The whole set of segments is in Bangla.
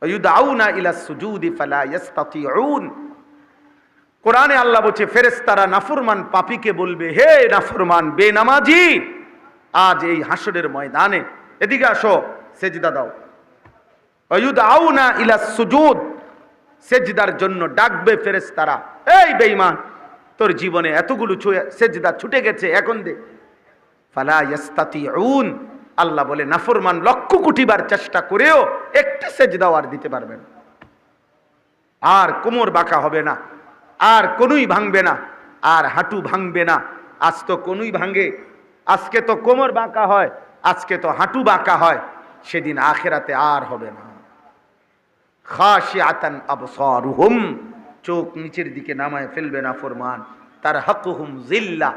ওয়ায়ুদআউনা ইলাস সুজুদি ফালা ইস্তাতিউন। কোরআনে আল্লাহ বলছে ফেরেশতারা নাফরমান পাপীকে বলবে, হে নাফরমান বেনামাজি, আজ এই হাসরের ময়দানে এদিকে আসো, সেজদা দাও। ওয়ায়ুদআউনা ইলাস সুজুদ, সেজদার জন্য ডাকবে ফেরেশতারা। এই বেঈমান, তোর জীবনে এতগুলো সেজদা ছুটে গেছে, এখন দে। ফালা ইস্তাতিউন, আল্লাহ বলে নাফরমান লক্ষ কোটি বার চেষ্টা করেও একটা সেজদাও আর দিতে পারবে না। আর কোমর বাঁকা হবে না, আর কোনই ভাঙবে না, আর হাঁটু ভাঙবে না। আজ তো কোনই ভাঙে, আজকে তো কোমর বাঁকা হয়, আজকে তো হাঁটু বাঁকা হয়, সেদিন আখিরাতে আর হবে না। খাশিআতান আবসারুহুম, চোখ নিচের দিকে নামায় ফেলবে না ফরমান। তারহাকুহুম যিল্লা,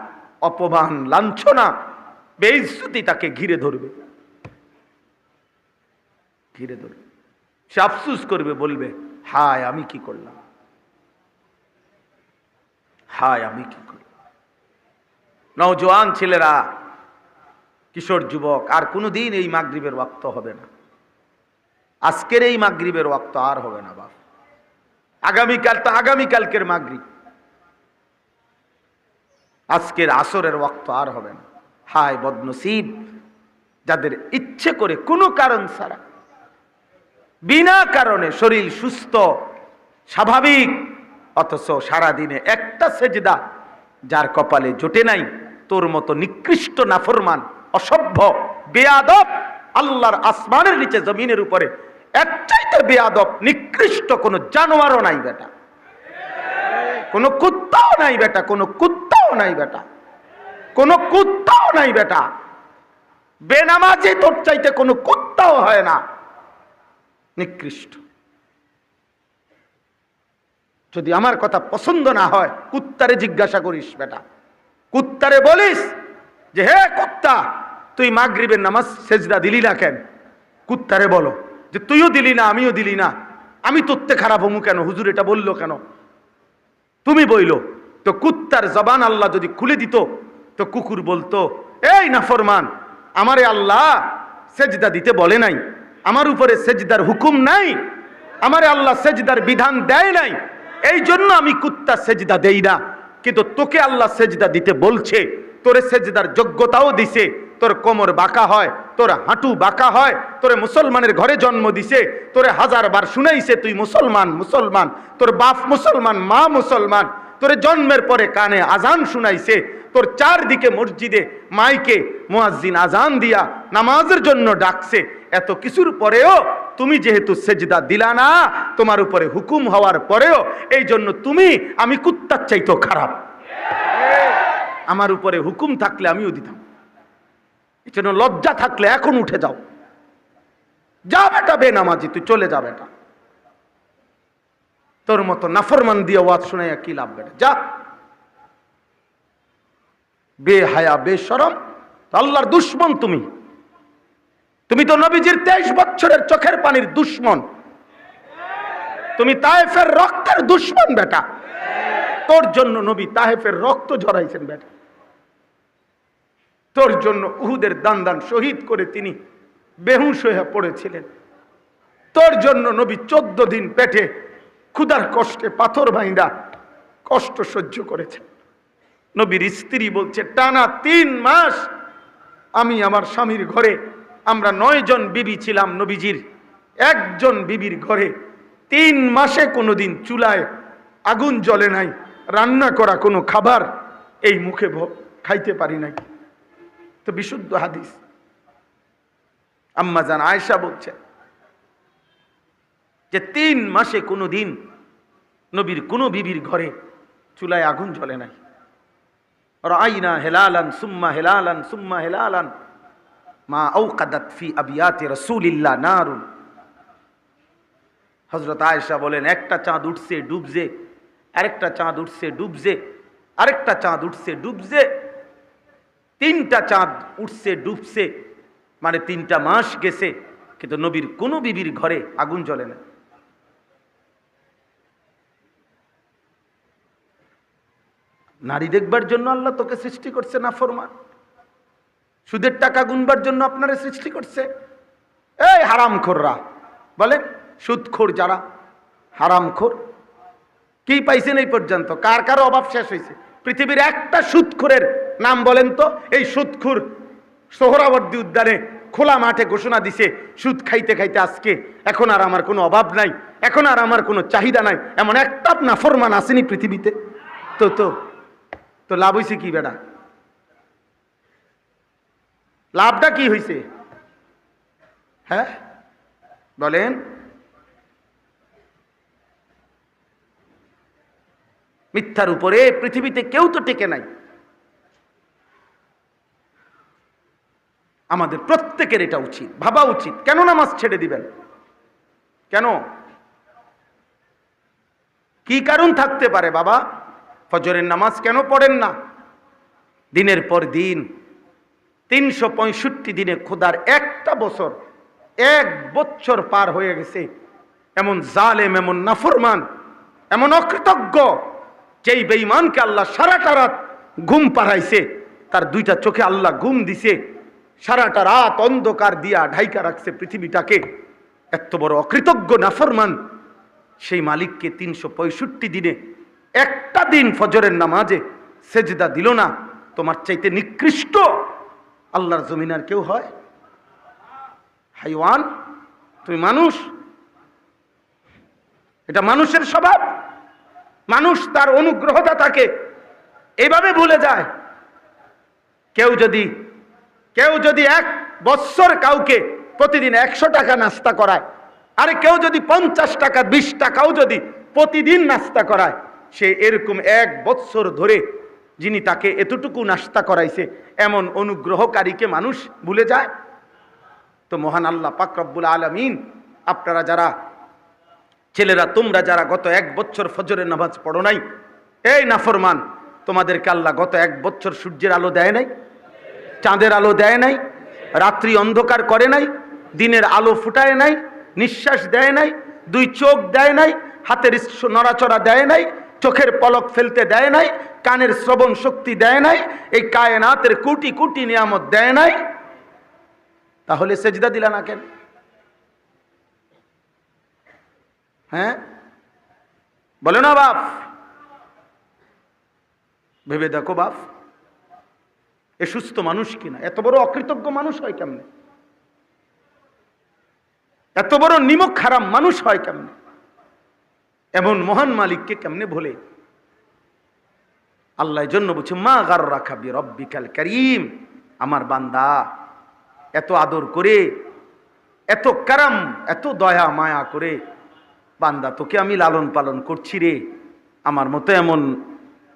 অপমান লাঞ্ছনা বেইজ্জতি তাকে ঘিরে ধরবে, ঘিরে ধরবে। সে আফসোস করবে, বলবে হায় আমি কি করলাম, হায় আমি কি করলাম। নওজোয়ান ছেলেরা, কিশোর যুবক, আর কোনোদিন এই মাগরিবের ওয়াক্ত হবে না। আজকের এই মাগরিবের ওয়াক্ত আর হবে না বাপ। আগামীকাল তো আগামীকালকের মাগরিব, আজকের আসরের ওয়াক্ত আর হবে না। হায় বদনসিব যাদের ইচ্ছে করে কোনো কারণ ছাড়া, বিনা কারণে শরীর সুস্থ স্বাভাবিক, অথচ সারাদিনে একটা সেজদা যার কপালে জোটে নাই। তোর মতো নিকৃষ্ট নাফরমান, অসভ্য, বেয়াদব, আল্লাহর আসমানের নিচে জমিনের উপরে এর চাইতে বেয়াদব নিকৃষ্ট কোন জানোয়ারও নাই বেটা, কোন কুত্তাও নাই বেটা, কোন কুত্তাও নাই বেটা, কোন কুত্তাও নাই বেটা। বেনামাজি তোর চাইতে কোন কুত্তাও হয় না, নিকৃষ্ট। যদি আমার কথা পছন্দ না হয়, কুত্তারে জিজ্ঞাসা করিস বেটা, কুত্তারে বলিস যে হে কুত্তা, তুই মাগরিবের নামাজ সেজদা দিলি না কেন? কুত্তারে বলো যে তুইও দিলি না, আমিও দিলি না, আমি তোরতে খারাপ হমু কেন? হুজুর এটা বললো কেন? তুমি বইলো। তো কুত্তার জবান আল্লাহ যদি খুলে দিত, তো কুকুর বলতো, এই নাফরমান, আমারে আল্লাহ সেজদা দিতে বলে নাই, আমার উপরে সেজদার হুকুম নাই, আমারে আল্লাহ সেজদার বিধান দেয় নাই, এই জন্য আমি কুত্তা সেজদা দেই না। কিন্তু তোকে আল্লাহ সেজদা দিতে বলছে, তোরে সেজদার যোগ্যতাও দিছে, তোর কোমর বাঁকা হয়, তোর হাঁটু বাঁকা হয়, তোরে মুসলমানের ঘরে জন্ম দিছে, তোরে 1000 বার শুনাইছে তুই মুসলমান মুসলমান, তোর বাপ মুসলমান, মা মুসলমান, তোরে জন্মের পরে কানে আজান শুনাইছে, তোর চারদিকে মসজিদে মাইকে মুয়াজ্জিন আজান দিয়া নামাজের জন্য ডাকছে। এত কিছুর পরেও তুমি যেহেতু সেজদা দিলা না, তোমার উপরে হুকুম হওয়ার পরেও, এই জন্য তুমি, আমি কুত্তার চাইতো খারাপ। আমার উপরে হুকুম থাকলে আমিও দিতাম। এই জন্য লজ্জা থাকলে এখন উঠে যাও, যা বেটা বেনামাজি, তুই চলে যা বেটা। তোর মতো নাফরমান দিয়ে ওয়াজ শুনাইয়া কি লাভ বেটা, যা। বেহায়া বেশরম, আল্লাহর দুশ্মন তুমি। তুমি তো নবীজির 23 বছরের চোখের পানির দুশ্মন, তুমি তায়েফের রক্তের দুশ্মন বেটা। তোর জন্য নবী তায়েফের রক্ত ঝরাইছেন বেটা, তোর জন্য উহুদের দান দান শহীদ করে তিনি বেহুশ হয়ে পড়েছিলেন। তোর জন্য নবী 14 দিন পেটে ক্ষুধার কষ্টে পাথর বাইন্দা কষ্ট সহ্য করেছেন। নবীর স্ত্রী বলছে, টানা 3 মাস আমি আমার স্বামীর ঘরে, আমরা 9 জন বিবি ছিলাম নবীজির, একজন বিবির ঘরে 3 মাসে কোনোদিন চুলায় আগুন জ্বলে নাই, রান্না করা কোনো খাবার এই মুখে খাইতে পারি নাই। তো বিশুদ্ধ হাদিস। আম্মা জান আয়েশা বলছেন যে 3 মাসে কোনোদিন নবীর কোনো বিবির ঘরে চুলায় আগুন জ্বলে নাই। রাআইনা হিলালান সুম্মা হিলালান সুম্মা হিলালান মা আওকাদাত ফি আবিয়াতি রাসূলিল্লাহ নারুন। হযরত আয়েশা বলেন, একটা চাঁদ উঠছে ডুবছে, আরেকটা চাঁদ উঠছে ডুবছে, আরেকটা চাঁদ উঠছে ডুবছে, 3টা চাঁদ উঠছে ডুবছে, মানে 3টা মাস গেছে, কিন্তু নবীর কোনো বিবির ঘরে আগুন জ্বলে না। নারী দেখবার জন্য আল্লাহ তোকে সৃষ্টি করছে না ফরমান? সুদের টাকা গুনবার জন্য আপনারা সৃষ্টি করছে? এই হারামখোররা বলেন, সুদখোর যারা, হারামখোর, কি পাইছেন এই পর্যন্ত? কার কার অভাব শেষ হয়েছে? পৃথিবীর একটা সুদখোরের নাম বলেন তো। এই সুদখোর সোহরাবর্দী উদ্যানে খোলা মাঠে ঘোষণা দিছে, সুদ খাইতে খাইতে আজকে এখন আর আমার কোনো অভাব নাই, এখন আর আমার কোনো চাহিদা নাই। এমন একটা নাফরমান আসেনি পৃথিবীতে? তো তো তো লাভ হয়েছে কি বেটা? লাভটা কি হয়েছে? হ্যাঁ বলেন। মিথ্যার উপরে পৃথিবীতে কেউ তো টেকে নাই। আমাদের প্রত্যেকের এটা উচিত, ভাবা উচিত। কেন নামাজ ছেড়ে দিবেন? কেন? কি কারণ থাকতে পারে বাবা? ফজরের নামাজ কেন পড়েন না? দিনের পর দিন 365 দিনে খোদার একটা বছর, 1 বছর পার হয়ে গেছে। এমন জালেম, এমন নাফরমান, এমন অকৃতজ্ঞ, যেই বেঈমানকে আল্লাহ সারাটা রাত ঘুম পাড়াইছে, তার 2টা চোখে আল্লাহ ঘুম দিছে, সারাটা রাত অন্ধকার দিয়া ঢাইকা রাখছে পৃথিবীটাকে। এত বড় অকৃতজ্ঞ নাফরমান সেই মালিককে 365 দিনে একটা দিন ফজরের নামাজে সেজদা দিল না। তোমার চাইতে নিকৃষ্ট আল্লাহর জমিন আর কেউ হয়? হাইওয়ান, তুমি মানুষ। এটা মানুষের স্বভাব। মানুষ তার অনুগ্রহদাতাকে এইভাবে ভুলে যায়। কেউ যদি 1 বছর কাউকে প্রতিদিন 100 টাকা নাস্তা করায়, আরে কেউ যদি 50 টাকা 20 টাকাও যদি প্রতিদিন নাস্তা করায়, সে এরকম 1 বছর ধরে যিনি তাকে এতটুকু নাস্তা করাইছে এমন অনুগ্রহকারীকে মানুষ ভুলে যায়। তো মহান আল্লাহ পাক রব্বুল আলামিন, আপনারা যারা ছেলেরা, তোমরা যারা গত 1 বছর ফজরের নামাজ পড়ো নাই, এই নাফরমান, তোমাদেরকে আল্লাহ গত 1 বছর সূর্যের আলো দেয় নাই, চাঁদের আলো দেয় নাই, রাত্রি অন্ধকার করে নাই, দিনের আলো ফুটায় নাই, নিঃশ্বাস দেয় নাই, 2 চোখ দেয় নাই, হাতের নড়াচড়া দেয় নাই, চোখের পলক ফেলতে দেয় নাই, কানের শ্রবণ শক্তি দেয় নাই, এই কায়নাতের কোটি কোটি নিয়ামত দেয় নাই। তাহলে সেজদা দিলা না কেন? হ্যাঁ বলে না বাপ? ভেবে দেখো বাপ, এ সুস্থ মানুষ কিনা? এত বড় অকৃতজ্ঞ মানুষ হয় কেমনে? এত বড় নিমক হারাম মানুষ হয় কেমনে? এমন মহান মালিককে কেমনে ভোলে? আল্লাহ জন্য বলছে, মা গাররাকা বিরব্বিকাল কারীম। আমার বান্দা, এত আদর করে, এত কারাম, এত দয়া মায়া করে, বান্দা তোকে আমি লালন পালন করছি রে, আমার মতো এমন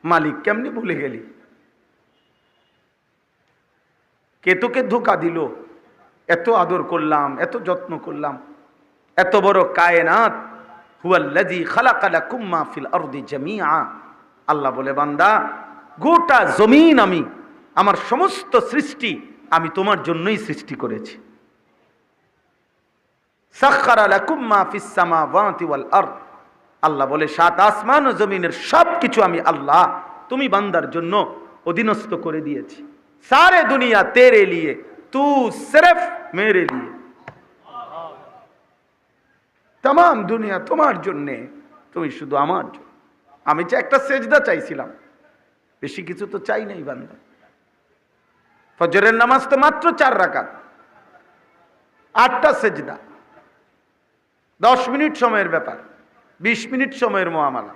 মালিক কেমনে ভুলে গেলি? কে তোকে ধোঁকা দিল? এত আদর করলাম, এত যত্ন করলাম, এত বড় কায়নাত। হুয়াল্লাযী খালাকা লাকুম মা ফিল আরদি জামিআ। আল্লাহ বলে, বান্দা, গোটা জমিন আমি, আমার সমস্ত সৃষ্টি আমি তোমার জন্যই সৃষ্টি করেছি। সাখখারা লাকুম মা ফিস সামাওয়াতি ওয়াল আরদ। আল্লাহ বলে, 7 আসমান ও জমিনের সব কিছু আমি আল্লাহ তুমি বান্দার জন্য অধীনস্থ করে দিয়েছি। সারে দুনিয়া তেরে লিয়ে, তু সিরফ মেরে লিয়ে। तमाम দুনিয়া তোমার জন্য, তুমি শুধু আমার জন্য। আমি যে একটা সেজদা চাইছিলাম, বেশি কিছু তো চাই নাই বান্দা। ফজরের নামাজ তো মাত্র 4 রাকাত, 8টা সেজদা, 10 মিনিট সময়ের ব্যাপার, 20 মিনিট সময়ের মুআমালা।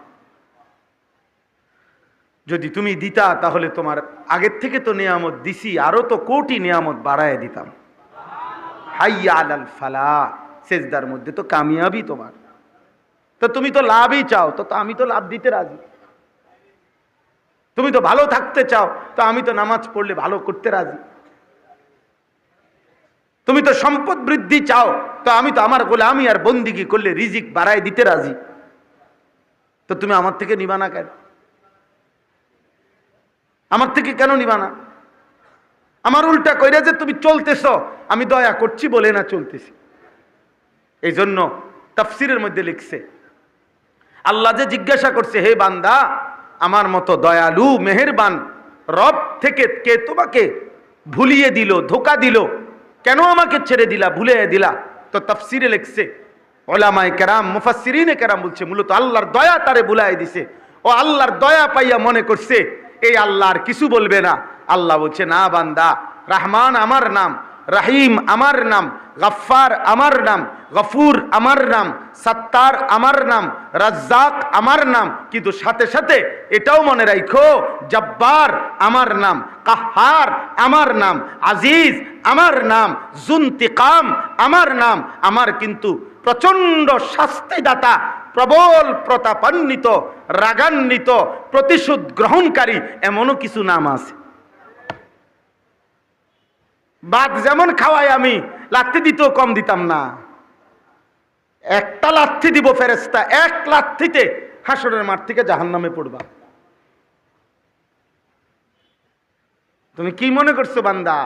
যদি তুমি দিতা তাহলে তোমার আগের থেকে তো নিয়ামত দিছি, আরো তো কোটি নিয়ামত বাড়ায় দিতাম। হাইয়া আলাল ফালাহ, সেজদার মধ্যে তো কামিয়াবি তোমার। তো তুমি তো লাভই চাও, তো আমি তো লাভ দিতে রাজি। তুমি তো ভালো থাকতে চাও, তো আমি তো নামাজ পড়লে ভালো করতে রাজি। তুমি তো সম্পদ বৃদ্ধি চাও, তো আমি তো আমার গোলামি আর বন্দিগি করলে রিজিক বাড়ায় দিতে রাজি। তো তুমি আমার থেকে নিবা না কেন? আমার থেকে কেন নিবা না? আমার উল্টা কইরা যে তুমি চলতেছ, আমি দয়া করছি বলে না চলতেছি। এই জন্য তাফসিরের মধ্যে লিখছে, আল্লাহ যে জিজ্ঞাসা করছে, হে বান্দা, আমার মতো দয়ালু মেহেরবান রব থেকে কে তোমাকে ভুলিয়ে দিল, ধোকা দিল, কেন আমাকে ছেড়ে দিলা, ভুলে দিলা? তো তাফসিরে লিখছে, ওলামায়ে কেরাম মুফাসসিরিনে কেরাম বলছে মূলত আল্লাহর দয়া তারে বুলাই দিছে। ও আল্লাহর দয়া পাইয়া মনে করছে এই আল্লাহ আর কিছু বলবে না। আল্লাহ বলছে না বান্দা, রহমান আমার নাম, রহিম আমার নাম, গফফার আমার নাম, গফুর আমার নাম, সত্তার আমার নাম, রাজ্জাক আমার নাম, কিন্তু সাথে সাথে এটাও মনে রাখো জব্বার আমার নাম, কাহ্হার আমার নাম, আজিজ আমার নাম, জুনতিকাম আমার নাম। আমার কিন্তু প্রচন্ড শাস্তিদাতা, প্রবল প্রতাপান্বিত, রাগান্বিত, প্রতিশোধ গ্রহণকারী এমনও কিছু নাম আছে। ভাত যেমন খাওয়াই আমি, লাথি দিতেও কম দিতাম না। একটা লাথি দিব ফেরেশতা, এক লাথিতে হাসরের মাঠ থেকে জাহান্নামে পড়বা। তুমি কি মনে করছো বান্দা?